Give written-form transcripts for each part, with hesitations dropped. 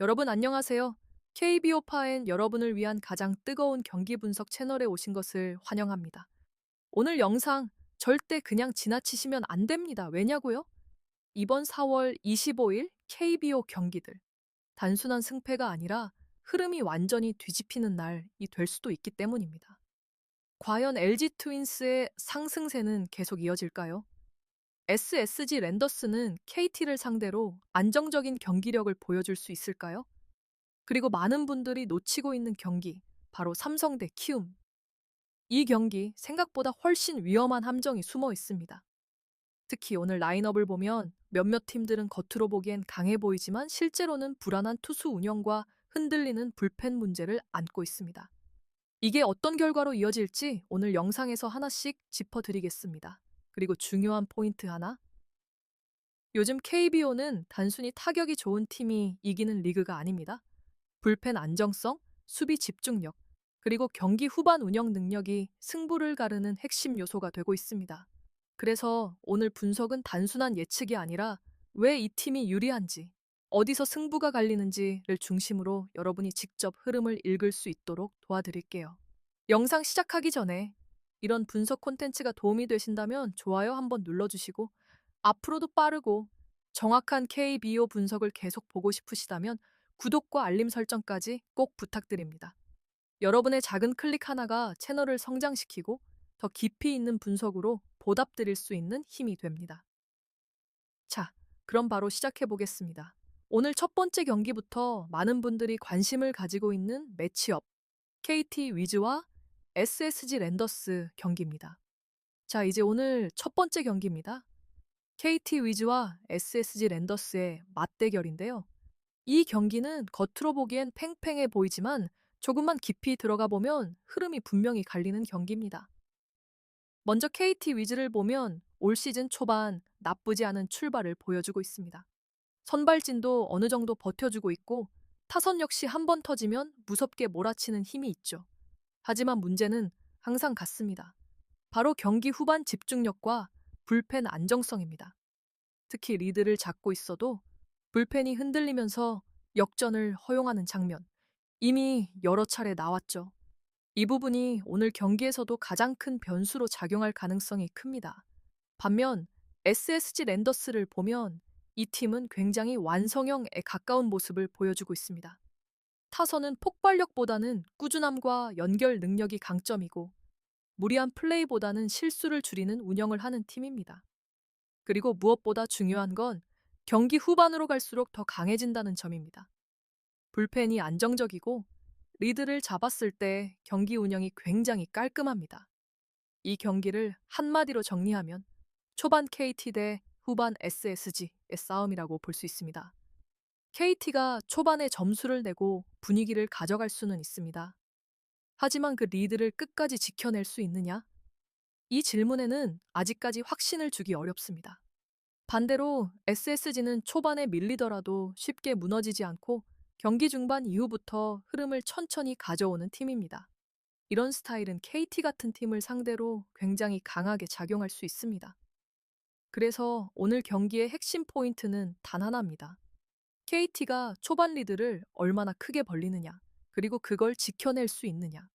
여러분 안녕하세요. KBO파엔 여러분을 위한 가장 뜨거운 경기 분석 채널에 오신 것을 환영합니다. 오늘 영상 절대 그냥 지나치시면 안 됩니다. 왜냐고요? 이번 4월 25일 KBO 경기들. 단순한 승패가 아니라 흐름이 완전히 뒤집히는 날이 될 수도 있기 때문입니다. 과연 LG 트윈스의 상승세는 계속 이어질까요? SSG 랜더스는 KT를 상대로 안정적인 경기력을 보여줄 수 있을까요? 그리고 많은 분들이 놓치고 있는 경기, 바로 삼성 대 키움. 이 경기 생각보다 훨씬 위험한 함정이 숨어 있습니다. 특히 오늘 라인업을 보면 몇몇 팀들은 겉으로 보기엔 강해 보이지만 실제로는 불안한 투수 운영과 흔들리는 불펜 문제를 안고 있습니다. 이게 어떤 결과로 이어질지 오늘 영상에서 하나씩 짚어드리겠습니다. 그리고 중요한 포인트 하나. 요즘 KBO는 단순히 타격이 좋은 팀이 이기는 리그가 아닙니다. 불펜 안정성, 수비 집중력, 그리고 경기 후반 운영 능력이 승부를 가르는 핵심 요소가 되고 있습니다. 그래서 오늘 분석은 단순한 예측이 아니라 왜 이 팀이 유리한지, 어디서 승부가 갈리는지를 중심으로 여러분이 직접 흐름을 읽을 수 있도록 도와드릴게요. 영상 시작하기 전에 이런 분석 콘텐츠가 도움이 되신다면 좋아요 한번 눌러주시고 앞으로도 빠르고 정확한 KBO 분석을 계속 보고 싶으시다면 구독과 알림 설정까지 꼭 부탁드립니다. 여러분의 작은 클릭 하나가 채널을 성장시키고 더 깊이 있는 분석으로 보답드릴 수 있는 힘이 됩니다. 자, 그럼 바로 시작해 보겠습니다. 오늘 첫 번째 경기부터 많은 분들이 관심을 가지고 있는 매치업, KT 위즈와 SSG 랜더스 경기입니다. 자, 이제 오늘 첫 번째 경기입니다. KT 위즈와 SSG 랜더스의 맞대결인데요. 이 경기는 겉으로 보기엔 팽팽해 보이지만 조금만 깊이 들어가 보면 흐름이 분명히 갈리는 경기입니다. 먼저 KT 위즈를 보면 올 시즌 초반 나쁘지 않은 출발을 보여주고 있습니다. 선발진도 어느 정도 버텨주고 있고 타선 역시 한 번 터지면 무섭게 몰아치는 힘이 있죠. 하지만 문제는 항상 같습니다. 바로 경기 후반 집중력과 불펜 안정성입니다. 특히 리드를 잡고 있어도 불펜이 흔들리면서 역전을 허용하는 장면, 이미 여러 차례 나왔죠. 이 부분이 오늘 경기에서도 가장 큰 변수로 작용할 가능성이 큽니다. 반면 SSG 랜더스를 보면 이 팀은 굉장히 완성형에 가까운 모습을 보여주고 있습니다. 타선은 폭발력보다는 꾸준함과 연결 능력이 강점이고 무리한 플레이보다는 실수를 줄이는 운영을 하는 팀입니다. 그리고 무엇보다 중요한 건 경기 후반으로 갈수록 더 강해진다는 점입니다. 불펜이 안정적이고 리드를 잡았을 때 경기 운영이 굉장히 깔끔합니다. 이 경기를 한마디로 정리하면 초반 KT 대 후반 SSG의 싸움이라고 볼 수 있습니다. KT가 초반에 점수를 내고 분위기를 가져갈 수는 있습니다. 하지만 그 리드를 끝까지 지켜낼 수 있느냐? 이 질문에는 아직까지 확신을 주기 어렵습니다. 반대로 SSG는 초반에 밀리더라도 쉽게 무너지지 않고 경기 중반 이후부터 흐름을 천천히 가져오는 팀입니다. 이런 스타일은 KT 같은 팀을 상대로 굉장히 강하게 작용할 수 있습니다. 그래서 오늘 경기의 핵심 포인트는 단 하나입니다. KT가 초반 리드를 얼마나 크게 벌리느냐, 그리고 그걸 지켜낼 수 있느냐.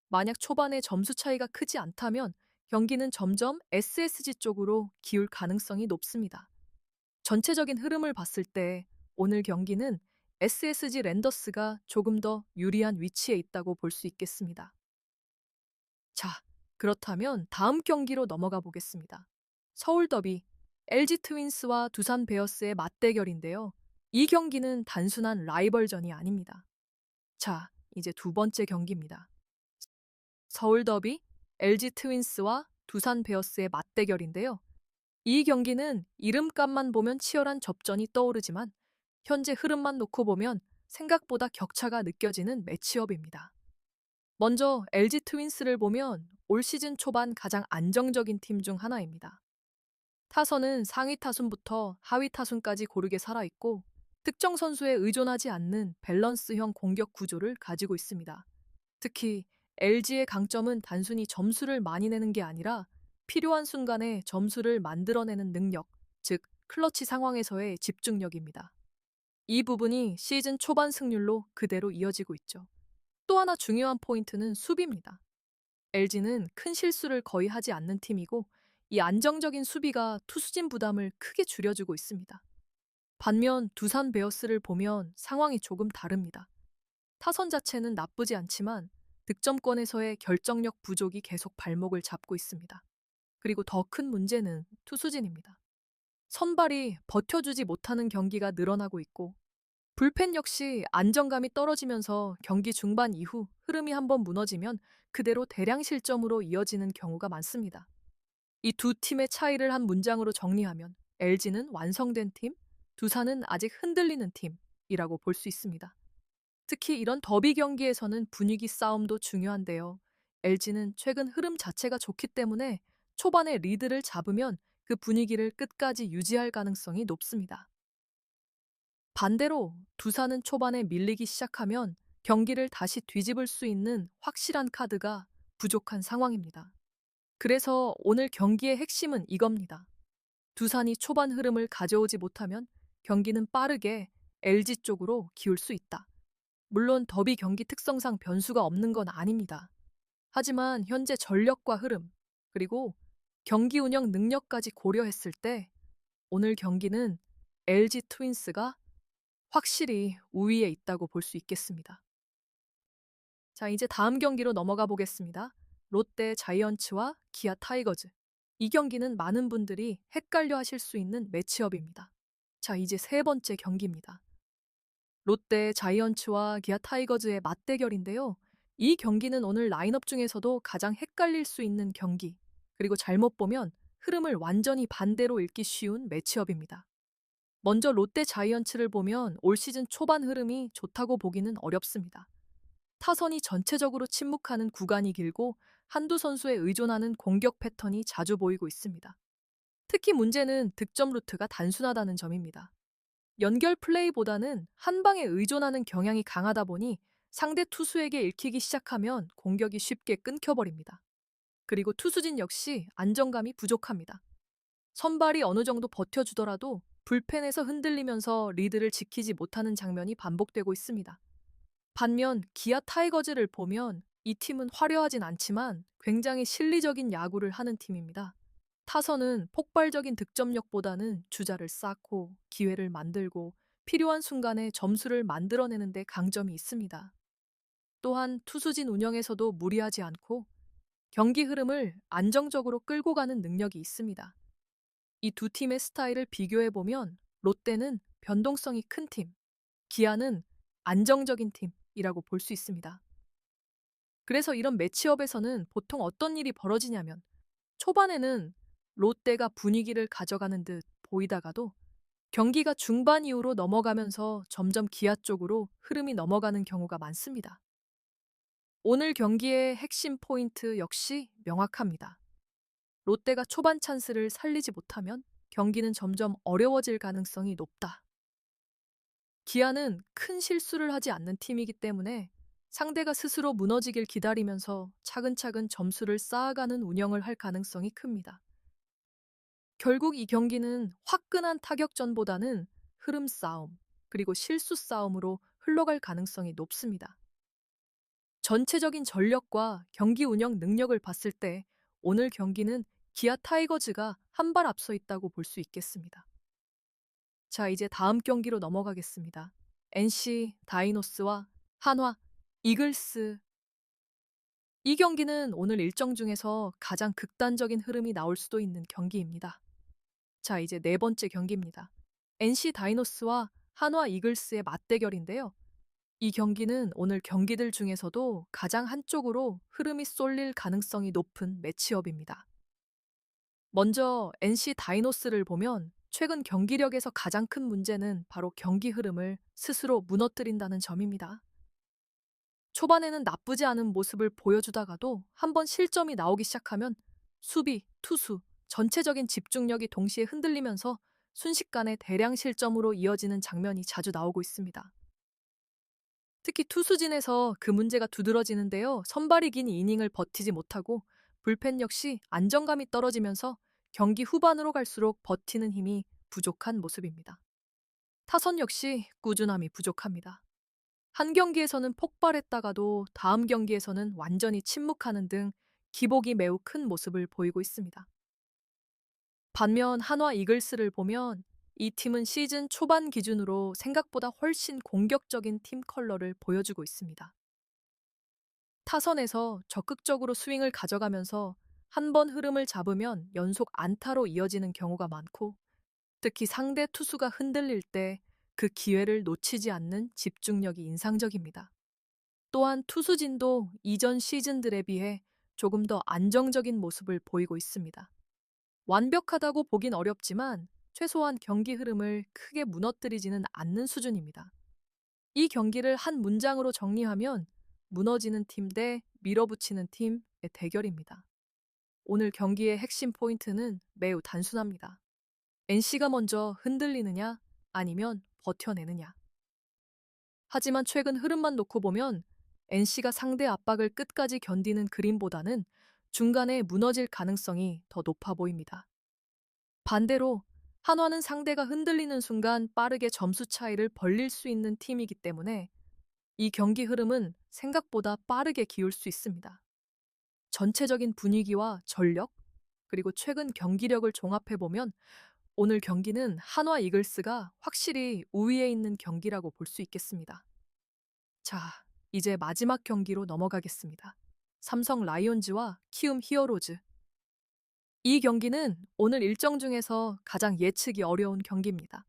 만약 초반에 점수 차이가 크지 않다면 경기는 점점 SSG 쪽으로 기울 가능성이 높습니다. 전체적인 흐름을 봤을 때 오늘 경기는 SSG 랜더스가 조금 더 유리한 위치에 있다고 볼 수 있겠습니다. 자, 그렇다면 다음 경기로 넘어가 보겠습니다. 서울 더비, LG 트윈스와 두산 베어스의 맞대결인데요. 이 경기는 단순한 라이벌전이 아닙니다. 자, 이제 두 번째 경기입니다. 서울 더비, LG 트윈스와 두산 베어스의 맞대결인데요. 이 경기는 이름값만 보면 치열한 접전이 떠오르지만 현재 흐름만 놓고 보면 생각보다 격차가 느껴지는 매치업입니다. 먼저 LG 트윈스를 보면 올 시즌 초반 가장 안정적인 팀 중 하나입니다. 타선은 상위 타순부터 하위 타순까지 고르게 살아있고 특정 선수에 의존하지 않는 밸런스형 공격 구조를 가지고 있습니다. 특히 LG의 강점은 단순히 점수를 많이 내는 게 아니라 필요한 순간에 점수를 만들어내는 능력, 즉 클러치 상황에서의 집중력입니다. 이 부분이 시즌 초반 승률로 그대로 이어지고 있죠. 또 하나 중요한 포인트는 수비입니다. LG는 큰 실수를 거의 하지 않는 팀이고 이 안정적인 수비가 투수진 부담을 크게 줄여주고 있습니다. 반면 두산 베어스를 보면 상황이 조금 다릅니다. 타선 자체는 나쁘지 않지만 득점권에서의 결정력 부족이 계속 발목을 잡고 있습니다. 그리고 더 큰 문제는 투수진입니다. 선발이 버텨주지 못하는 경기가 늘어나고 있고 불펜 역시 안정감이 떨어지면서 경기 중반 이후 흐름이 한번 무너지면 그대로 대량 실점으로 이어지는 경우가 많습니다. 이 두 팀의 차이를 한 문장으로 정리하면 LG는 완성된 팀, 두산은 아직 흔들리는 팀이라고 볼 수 있습니다. 특히 이런 더비 경기에서는 분위기 싸움도 중요한데요. LG는 최근 흐름 자체가 좋기 때문에 초반에 리드를 잡으면 그 분위기를 끝까지 유지할 가능성이 높습니다. 반대로 두산은 초반에 밀리기 시작하면 경기를 다시 뒤집을 수 있는 확실한 카드가 부족한 상황입니다. 그래서 오늘 경기의 핵심은 이겁니다. 두산이 초반 흐름을 가져오지 못하면 경기는 빠르게 LG 쪽으로 기울 수 있다. 물론 더비 경기 특성상 변수가 없는 건 아닙니다. 하지만 현재 전력과 흐름, 그리고 경기 운영 능력까지 고려했을 때 오늘 경기는 LG 트윈스가 확실히 우위에 있다고 볼 수 있겠습니다. 자, 이제 다음 경기로 넘어가 보겠습니다. 롯데 자이언츠와 기아 타이거즈. 이 경기는 많은 분들이 헷갈려 하실 수 있는 매치업입니다. 자, 이제 세 번째 경기입니다. 롯데 자이언츠와 기아 타이거즈의 맞대결인데요. 이 경기는 오늘 라인업 중에서도 가장 헷갈릴 수 있는 경기, 그리고 잘못 보면 흐름을 완전히 반대로 읽기 쉬운 매치업입니다. 먼저 롯데 자이언츠를 보면 올 시즌 초반 흐름이 좋다고 보기는 어렵습니다. 타선이 전체적으로 침묵하는 구간이 길고 한두 선수에 의존하는 공격 패턴이 자주 보이고 있습니다. 특히 문제는 득점 루트가 단순하다는 점입니다. 연결 플레이보다는 한 방에 의존하는 경향이 강하다 보니 상대 투수에게 읽히기 시작하면 공격이 쉽게 끊겨버립니다. 그리고 투수진 역시 안정감이 부족합니다. 선발이 어느 정도 버텨주더라도 불펜에서 흔들리면서 리드를 지키지 못하는 장면이 반복되고 있습니다. 반면 기아 타이거즈를 보면 이 팀은 화려하진 않지만 굉장히 실리적인 야구를 하는 팀입니다. 타선은 폭발적인 득점력보다는 주자를 쌓고 기회를 만들고 필요한 순간에 점수를 만들어내는 데 강점이 있습니다. 또한 투수진 운영에서도 무리하지 않고 경기 흐름을 안정적으로 끌고 가는 능력이 있습니다. 이 두 팀의 스타일을 비교해보면 롯데는 변동성이 큰 팀, 기아는 안정적인 팀이라고 볼 수 있습니다. 그래서 이런 매치업에서는 보통 어떤 일이 벌어지냐면 초반에는 롯데가 분위기를 가져가는 듯 보이다가도 경기가 중반 이후로 넘어가면서 점점 기아 쪽으로 흐름이 넘어가는 경우가 많습니다. 오늘 경기의 핵심 포인트 역시 명확합니다. 롯데가 초반 찬스를 살리지 못하면 경기는 점점 어려워질 가능성이 높다. 기아는 큰 실수를 하지 않는 팀이기 때문에 상대가 스스로 무너지길 기다리면서 차근차근 점수를 쌓아가는 운영을 할 가능성이 큽니다. 결국 이 경기는 화끈한 타격전보다는 흐름 싸움, 그리고 실수 싸움으로 흘러갈 가능성이 높습니다. 전체적인 전력과 경기 운영 능력을 봤을 때 오늘 경기는 기아 타이거즈가 한 발 앞서 있다고 볼 수 있겠습니다. 자, 이제 다음 경기로 넘어가겠습니다. NC 다이노스와 한화 이글스. 이 경기는 오늘 일정 중에서 가장 극단적인 흐름이 나올 수도 있는 경기입니다. 자, 이제 네 번째 경기입니다. NC 다이노스와 한화 이글스의 맞대결인데요. 이 경기는 오늘 경기들 중에서도 가장 한쪽으로 흐름이 쏠릴 가능성이 높은 매치업입니다. 먼저 NC 다이노스를 보면 최근 경기력에서 가장 큰 문제는 바로 경기 흐름을 스스로 무너뜨린다는 점입니다. 초반에는 나쁘지 않은 모습을 보여주다가도 한번 실점이 나오기 시작하면 수비, 투수, 전체적인 집중력이 동시에 흔들리면서 순식간에 대량 실점으로 이어지는 장면이 자주 나오고 있습니다. 특히 투수진에서 그 문제가 두드러지는데요. 선발이 긴 이닝을 버티지 못하고 불펜 역시 안정감이 떨어지면서 경기 후반으로 갈수록 버티는 힘이 부족한 모습입니다. 타선 역시 꾸준함이 부족합니다. 한 경기에서는 폭발했다가도 다음 경기에서는 완전히 침묵하는 등 기복이 매우 큰 모습을 보이고 있습니다. 반면 한화 이글스를 보면 이 팀은 시즌 초반 기준으로 생각보다 훨씬 공격적인 팀 컬러를 보여주고 있습니다. 타선에서 적극적으로 스윙을 가져가면서 한 번 흐름을 잡으면 연속 안타로 이어지는 경우가 많고, 특히 상대 투수가 흔들릴 때 그 기회를 놓치지 않는 집중력이 인상적입니다. 또한 투수진도 이전 시즌들에 비해 조금 더 안정적인 모습을 보이고 있습니다. 완벽하다고 보긴 어렵지만 최소한 경기 흐름을 크게 무너뜨리지는 않는 수준입니다. 이 경기를 한 문장으로 정리하면 무너지는 팀 대 밀어붙이는 팀의 대결입니다. 오늘 경기의 핵심 포인트는 매우 단순합니다. NC가 먼저 흔들리느냐 아니면 버텨내느냐. 하지만 최근 흐름만 놓고 보면 NC가 상대 압박을 끝까지 견디는 그림보다는 중간에 무너질 가능성이 더 높아 보입니다. 반대로 한화는 상대가 흔들리는 순간 빠르게 점수 차이를 벌릴 수 있는 팀이기 때문에 이 경기 흐름은 생각보다 빠르게 기울 수 있습니다. 전체적인 분위기와 전력, 그리고 최근 경기력을 종합해보면 오늘 경기는 한화 이글스가 확실히 우위에 있는 경기라고 볼 수 있겠습니다. 자, 이제 마지막 경기로 넘어가겠습니다. 삼성 라이온즈와 키움 히어로즈. 이 경기는 오늘 일정 중에서 가장 예측이 어려운 경기입니다.